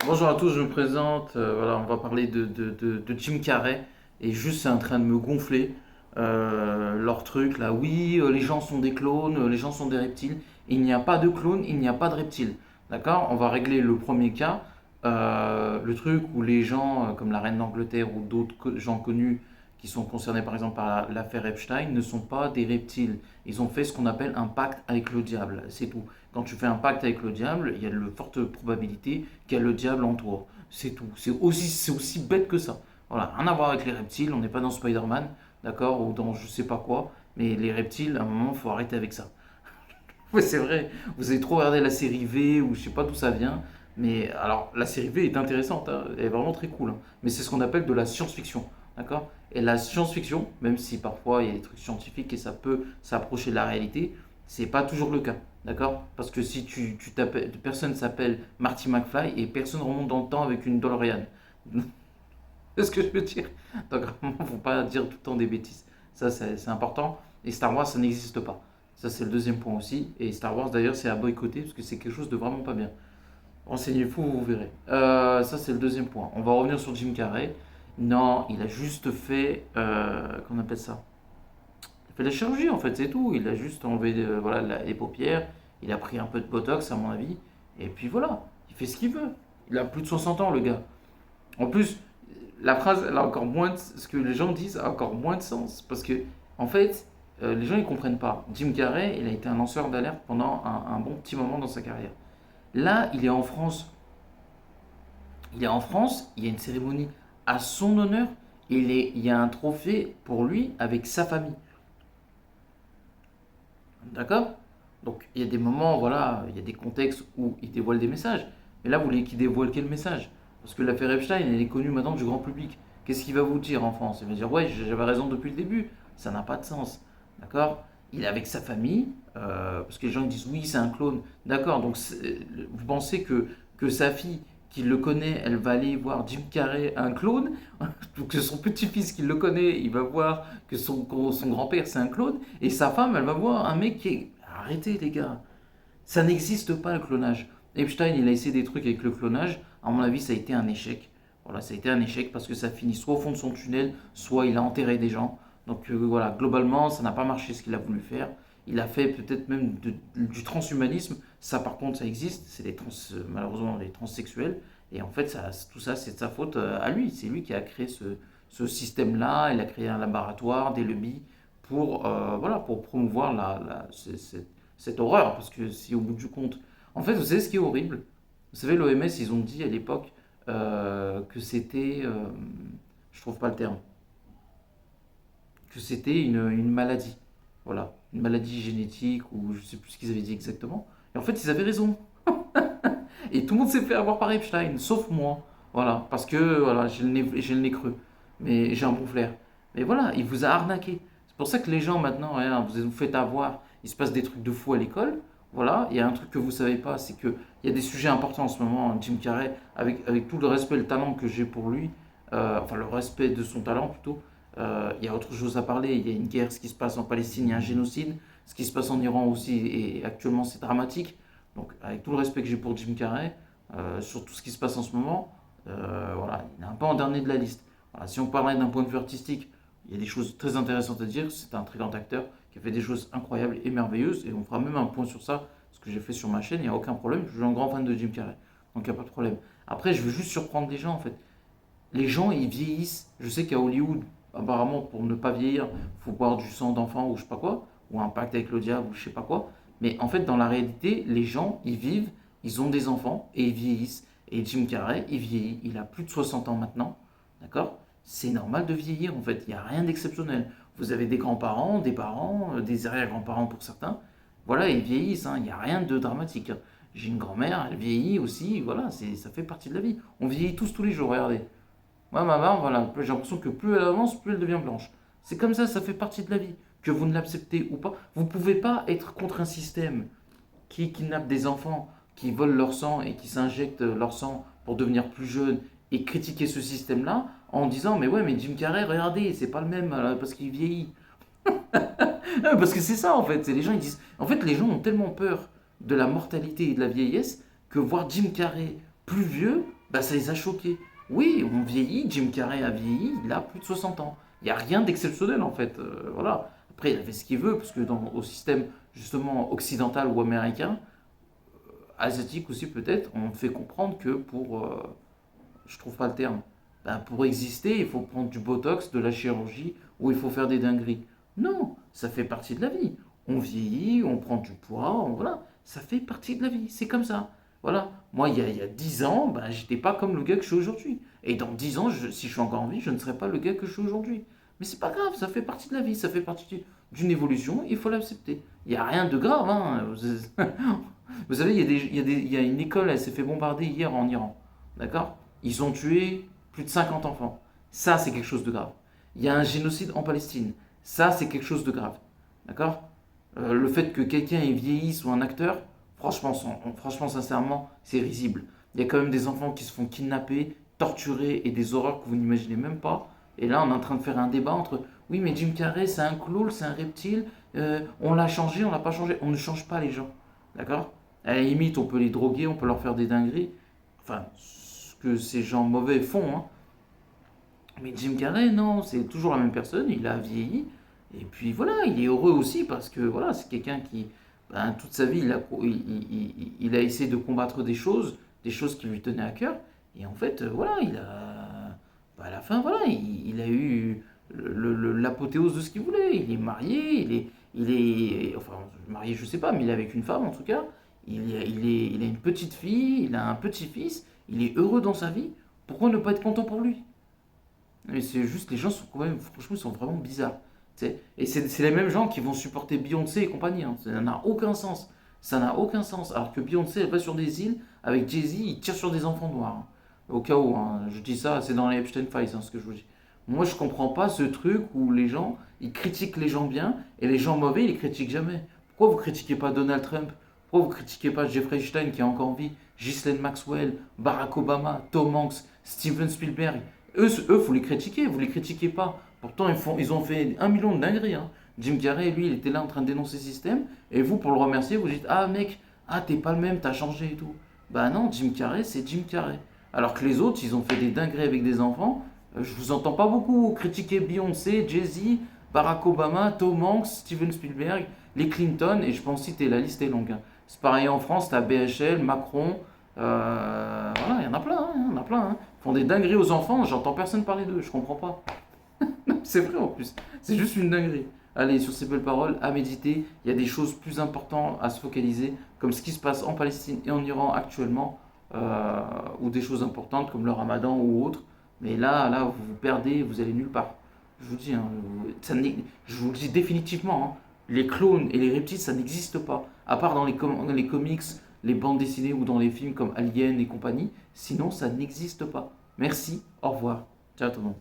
Bonjour à tous, je me présente. Voilà, on va parler de Jim Carrey. Et juste, c'est en train de me gonfler leur truc là. Oui, les gens sont des clones, les gens sont des reptiles. Il n'y a pas de clones, il n'y a pas de reptiles. D'accord? On va régler le premier cas. Le truc où les gens, comme la reine d'Angleterre ou d'autres gens connus qui sont concernés par exemple par l'affaire Epstein, ne sont pas des reptiles. Ils ont fait ce qu'on appelle un pacte avec le diable. C'est tout. Quand tu fais un pacte avec le diable, il y a de fortes probabilités qu'il y a le diable en toi. C'est tout. C'est aussi bête que ça. Voilà, rien à voir avec les reptiles, on n'est pas dans Spider-Man, d'accord, ou dans je sais pas quoi, mais les reptiles, à un moment, faut arrêter avec ça. Ouais, c'est vrai, vous avez trop regardé la série V, ou je sais pas d'où ça vient, mais alors, la série V est intéressante, hein, elle est vraiment très cool, hein, mais c'est ce qu'on appelle de la science-fiction, d'accord. Et la science-fiction, même si parfois il y a des trucs scientifiques et ça peut s'approcher de la réalité, c'est pas toujours le cas, d'accord. Parce que si tu t'appelles, personne s'appelle Marty McFly et personne remonte dans le temps avec une DeLorean. C'est ce que je veux dire. Donc, il ne faut pas dire tout le temps des bêtises. Ça, c'est important. Et Star Wars, ça n'existe pas. Ça, c'est le deuxième point aussi. Et Star Wars, d'ailleurs, c'est à boycotter parce que c'est quelque chose de vraiment pas bien. Renseignez-vous, vous verrez. Ça, c'est le deuxième point. On va revenir sur Jim Carrey. Non, il a juste fait. Qu'on appelle ça? Il a fait la chirurgie, en fait, c'est tout. Il a juste enlevé voilà, les paupières. Il a pris un peu de botox, à mon avis. Et puis voilà. Il fait ce qu'il veut. Il a plus de 60 ans, le gars. En plus, la phrase, elle a encore moins ce que les gens disent a encore moins de sens. Parce que, en fait, les gens, ils comprennent pas. Jim Carrey, il a été un lanceur d'alerte pendant un bon petit moment dans sa carrière. Là, il est en France. Il est en France, il y a une cérémonie à son honneur. Il y a un trophée pour lui avec sa famille. D'accord. Donc, il y a des moments, voilà, il y a des contextes où il dévoile des messages. Mais là, vous voulez qu'il dévoile quel message? Parce que l'affaire Epstein, elle est connue maintenant du grand public. Qu'est-ce qu'il va vous dire en France? Il va dire, ouais, j'avais raison depuis le début. Ça n'a pas de sens. D'accord. Il est avec sa famille, parce que les gens disent, oui, c'est un clone. D'accord, donc vous pensez que sa fille, qui le connaît, elle va aller voir Jim Carrey, un clone? Que son petit-fils qui le connaît, il va voir que son grand-père, c'est un clone? Et sa femme, elle va voir un mec qui est... Arrêtez les gars, ça n'existe pas le clonage. Epstein, il a essayé des trucs avec le clonage. À mon avis, ça a été un échec. Voilà, ça a été un échec parce que ça finit soit au fond de son tunnel, soit il a enterré des gens. Donc voilà, globalement, ça n'a pas marché ce qu'il a voulu faire. Il a fait peut-être même du transhumanisme. Ça, par contre, ça existe. C'est malheureusement des transsexuels. Et en fait, tout ça, c'est de sa faute à lui. C'est lui qui a créé ce système-là. Il a créé un laboratoire, des lobbies pour, voilà, pour promouvoir cette horreur. Parce que si au bout du compte... En fait, vous savez ce qui est horrible? Vous savez, l'OMS, ils ont dit à l'époque que c'était... je trouve pas le terme. Que c'était une maladie. Voilà. Une maladie génétique ou je sais plus ce qu'ils avaient dit exactement. Et en fait, ils avaient raison. Et tout le monde s'est fait avoir par Epstein, sauf moi. Voilà. Parce que voilà, j'ai le nez creux. Mais j'ai un bon flair. Mais voilà, il vous a arnaqué. C'est pour ça que les gens maintenant, regarde, vous vous faites avoir. Il se passe des trucs de fou à l'école. Voilà, il y a un truc que vous savez pas, c'est qu'il y a des sujets importants en ce moment. Jim Carrey, avec tout le respect et le talent que j'ai pour lui, enfin le respect de son talent plutôt, il y a autre chose à parler. Il y a une guerre, ce qui se passe en Palestine, il y a un génocide. Ce qui se passe en Iran aussi, et actuellement c'est dramatique. Donc avec tout le respect que j'ai pour Jim Carrey, sur tout ce qui se passe en ce moment, voilà, il est un peu en dernier de la liste. Voilà, si on parlait d'un point de vue artistique, il y a des choses très intéressantes à dire. C'est un très grand acteur qui a fait des choses incroyables et merveilleuses. Et on fera même un point sur ça, ce que j'ai fait sur ma chaîne, il n'y a aucun problème. Je suis un grand fan de Jim Carrey. Donc il n'y a pas de problème. Après, je veux juste surprendre les gens en fait. Les gens, ils vieillissent. Je sais qu'à Hollywood, apparemment, pour ne pas vieillir, il faut boire du sang d'enfant ou je sais pas quoi, ou un pacte avec le diable ou je sais pas quoi. Mais en fait, dans la réalité, les gens, ils vivent, ils ont des enfants et ils vieillissent. Et Jim Carrey, il vieillit. Il a plus de 60 ans maintenant. D'accord. C'est normal de vieillir en fait. Il n'y a rien d'exceptionnel. Vous avez des grands-parents, des parents, des arrière-grands-parents pour certains. Voilà, ils vieillissent. Hein. Il n'y a rien de dramatique. J'ai une grand-mère, elle vieillit aussi. Voilà, ça fait partie de la vie. On vieillit tous les jours, regardez. Moi, ma mère, voilà, j'ai l'impression que plus elle avance, plus elle devient blanche. C'est comme ça fait partie de la vie. Que vous ne l'acceptez ou pas, vous ne pouvez pas être contre un système qui kidnappe des enfants, qui volent leur sang et qui s'injectent leur sang pour devenir plus jeunes et critiquer ce système-là en disant mais ouais mais Jim Carrey regardez c'est pas le même parce qu'il vieillit. Parce que c'est ça en fait, c'est les gens ils disent en fait les gens ont tellement peur de la mortalité et de la vieillesse que voir Jim Carrey plus vieux, bah, ça les a choqués. Oui, on vieillit, Jim Carrey a vieilli, il a plus de 60 ans. Il n'y a rien d'exceptionnel en fait. Voilà. Après, il a fait ce qu'il veut, parce que au système justement occidental ou américain, asiatique aussi peut-être, on fait comprendre que je trouve pas le terme, ben, pour exister, il faut prendre du botox, de la chirurgie, ou il faut faire des dingueries. Non, ça fait partie de la vie. On vieillit, on prend du poids, voilà, ça fait partie de la vie, c'est comme ça. Voilà, moi il y a 10 ans, ben, j'étais pas comme le gars que je suis aujourd'hui. Et dans 10 ans, si je suis encore en vie, je ne serai pas le gars que je suis aujourd'hui. Mais c'est pas grave, ça fait partie de la vie, ça fait partie d'une évolution, il faut l'accepter. Il n'y a rien de grave, hein. Vous savez, il y a une école, elle s'est fait bombarder hier en Iran. D'accord? Ils ont tué plus de 50 enfants. Ça, c'est quelque chose de grave. Il y a un génocide en Palestine. Ça, c'est quelque chose de grave. D'accord? Le fait que quelqu'un ait vieilli soit un acteur, franchement, sincèrement, c'est risible. Il y a quand même des enfants qui se font kidnapper, torturer et des horreurs que vous n'imaginez même pas. Et là, on est en train de faire un débat entre oui, mais Jim Carrey, c'est un clown, c'est un reptile, on l'a changé, on l'a pas changé. On ne change pas les gens. D'accord? À la limite, on peut les droguer, on peut leur faire des dingueries. Enfin, ce que ces gens mauvais font, hein. Mais Jim Carrey, non, c'est toujours la même personne, il a vieilli. Et puis voilà, il est heureux aussi parce que voilà, c'est quelqu'un qui, ben, toute sa vie, il a essayé de combattre des choses qui lui tenaient à cœur. Et en fait, voilà, ben, à la fin, voilà, il a eu l'apothéose de ce qu'il voulait. Il est marié, enfin, marié, je sais pas, mais il est avec une femme en tout cas. Il a une petite fille, il a un petit-fils, il est heureux dans sa vie. Pourquoi ne pas être content pour lui? Mais c'est juste, les gens sont quand même, franchement, ils sont vraiment bizarres. Tu sais. Et c'est les mêmes gens qui vont supporter Beyoncé et compagnie, hein. Ça n'a aucun sens. Ça n'a aucun sens. Alors que Beyoncé, elle va sur des îles avec Jay-Z, il tire sur des enfants noirs, hein. Au cas où, hein. Je dis ça, c'est dans les Epstein Files, hein, ce que je vous dis. Moi, je comprends pas ce truc où les gens, ils critiquent les gens bien et les gens mauvais, ils les critiquent jamais. Pourquoi vous critiquez pas Donald Trump? Pourquoi vous critiquez pas Jeffrey Epstein qui est encore en vie, Ghislaine Maxwell, Barack Obama, Tom Hanks, Steven Spielberg? Vous les critiquez, vous les critiquez pas. Pourtant, ils ont fait 1 million de dingueries, hein. Jim Carrey, lui, il était là en train de dénoncer le système. Et vous, pour le remercier, vous dites ah mec, ah t'es pas le même, t'as changé et tout. Bah non, Jim Carrey, c'est Jim Carrey. Alors que les autres, ils ont fait des dingueries avec des enfants. Je vous entends pas beaucoup critiquer Beyoncé, Jay-Z, Barack Obama, Tom Hanks, Steven Spielberg, les Clinton, et je pense citer, la liste est longue, hein. C'est pareil en France, t'as BHL, Macron, voilà, il y en a plein, hein, il y en a plein, hein. Ils font des dingueries aux enfants, j'entends personne parler d'eux, je comprends pas. C'est vrai en plus, c'est juste une dinguerie. Allez, sur ces belles paroles, à méditer, il y a des choses plus importantes à se focaliser, comme ce qui se passe en Palestine et en Iran actuellement, ou des choses importantes comme le ramadan ou autre. Mais là, vous vous perdez, vous allez nulle part. Je vous dis, hein, je vous le dis définitivement, hein, les clones et les reptiles, ça n'existe pas. À part dans dans les comics, les bandes dessinées ou dans les films comme Alien et compagnie. Sinon, ça n'existe pas. Merci, au revoir. Ciao tout le monde.